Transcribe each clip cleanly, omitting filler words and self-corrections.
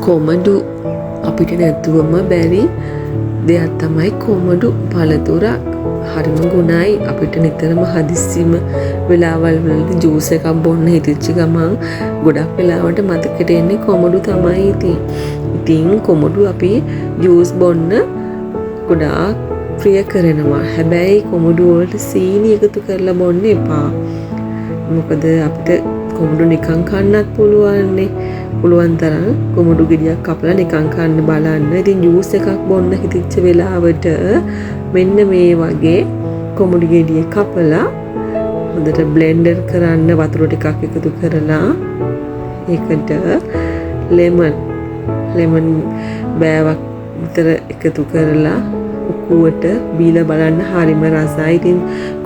කොමඩු අපිට නැතුවම බැරි දෙයක් තමයි කොමඩු පළතුරක්. හරිම ගුණයි. අපිට නිතරම හදිස්සියම වෙලාවල් වලදී ජූස් එකක් බොන්න හිතෙච්ච ගමන් ගොඩක් වෙලාවට මතකෙට එන්නේ කොමඩු තමයි. ඉතින් කොමඩු අපි ජූස් බොන්න ගොඩාක් ප්‍රිය කරනවා. හැබැයි කොමඩු වලට සීනි එකතු කරලා බොන්න එපා. මොකද අපිට කොමඩු නිකන් කන්නත් පුළුවන් තරම් කොමඩු ගෙඩියක් කපලා නිකන් කන්න බලන්න. ඉතින් ජූස් එකක් බොන්න හිතෙච්ච වෙලාවට මෙන්න මේ වගේ කොමඩු ගෙඩිය කපලා හොඳට බ්ලෙන්ඩර් කරන්න වතුර ටිකක් එකතු කරලා ඒකට ලෙමන් බෑවක් විතර එකතු කරලා උකුවට බීලා බලන්න හරිම රසයි. ඉතින්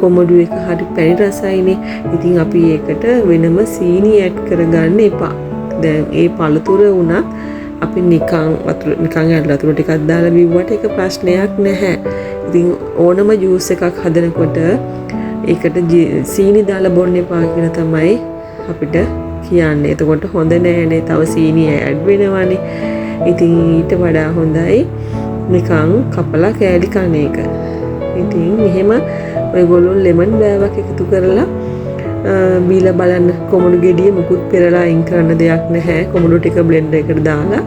කොමඩු එක හරි පැණි රසයිනේ. ඉතින් අපි ඒකට වෙනම සීනි ඇඩ් කරගන්න එපා. දැන් ඒ පළතුර වුණත් අපි නිකන් ඇදලා වතුර ටිකක් දාලා බිව්වට ඒක ප්‍රශ්නයක් නැහැ. ඉතින් ඕනම ජූස් එකක් හදනකොට ඒකට සීනි දාලා බොන්න එපා කියලා තමයි අපිට කියන්නේ. එතකොට හොඳ නෑනේ. තව සීනි ඇඩ් වෙනවනේ. ඉතින් ඊට වඩා හොඳයි නිකන් කපලා කෑලි කන එක. ඉතින් මෙහෙම ඔයගොල්ලෝ ලෙමන් බෑවක් එකතු කරලා බීලා බලන්න. කොමඩු ගෙඩිය මුකුත් පෙරලා අයින් කරන්න දෙයක් නැහැ. කොමඩු ටික බ්ලෙන්ඩර් එකට දාලා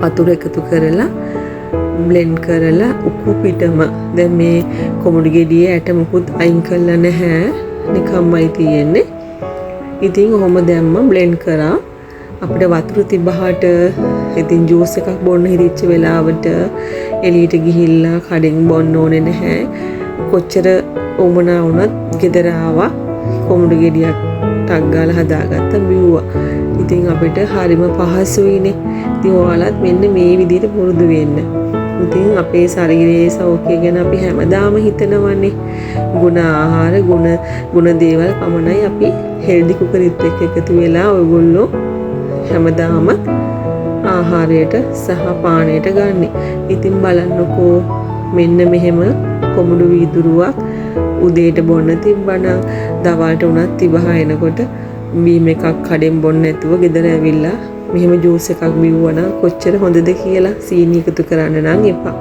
වතුර එකතු කරලා බ්ලෙන්ඩ් කරලා උකු පිටම දැන් මේ කොමඩු ගෙඩියේ ඇට මුකුත් අයින් කරලා නැහැ. නිකම්මයි තියෙන්නේ. ඉතින් ඔහොම දැම්ම බ්ලෙන්ඩ් කරා. අපිට වතුර තිබ්බහට ඉතින් ජූස් එකක් බොන්න හිතෙච්ච වෙලාවට එළියට ගිහිල්ලා කඩෙන් බොන්න ඕනේ නැහැ. කොච්චර උමනා වුණත් ගෙදර ආවා කොමඩු ගෙඩියක් ටක් ගාලා හදාගත්ත බිව්වා. ඉතින් අපිට හරිම පහසුයිනේ. ඉතින් ඔයාලත් මෙන්න මේ විදිහට පුරුදු වෙන්න. ඉතින් අපේ ශරීරයේ සෞඛ්‍යය ගැන අපි හැමදාම හිතනවනේ. ගුණ ආහාර ගුණ දේවල් පමණයි අපි හෙල්දි කුකරිත් එක්ක එකතු වෙලා ඔයගොල්ලෝ හැමදාම ආහාරයට සහ පානයට ගන්න. ඉතින් බලන්නකෝ මෙන්න මෙහෙම කොමඩු වීදුරුවක් උදේට බොන්න තිබ්බනම් දවල්ට උනත් තිබහ එනකොට බීම එකක් කඩෙන් බොන්න නැතුව ගෙදර ඇවිල්ලා මෙහෙම ජූස් එකක් බිව්වනම් කොච්චර හොඳද කියලා. සීනි එකතු කරන්න නම් එපා.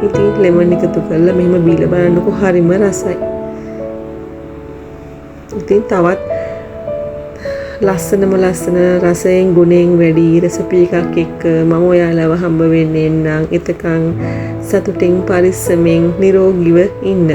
ඉතින් ලෙමන් එකතු කරලා මෙහෙම බීලා බලන්නකෝ හරිම රසයි. ඉතින් තවත් ලස්සන රසයෙන් ගුණයෙන් වැඩි රෙසිපි එකක් එක්ක මම ඔයාලව හම්බ වෙන්නේ නම් එතකන් සතුටින් පරිස්සමෙන් නිරෝගීව ඉන්න.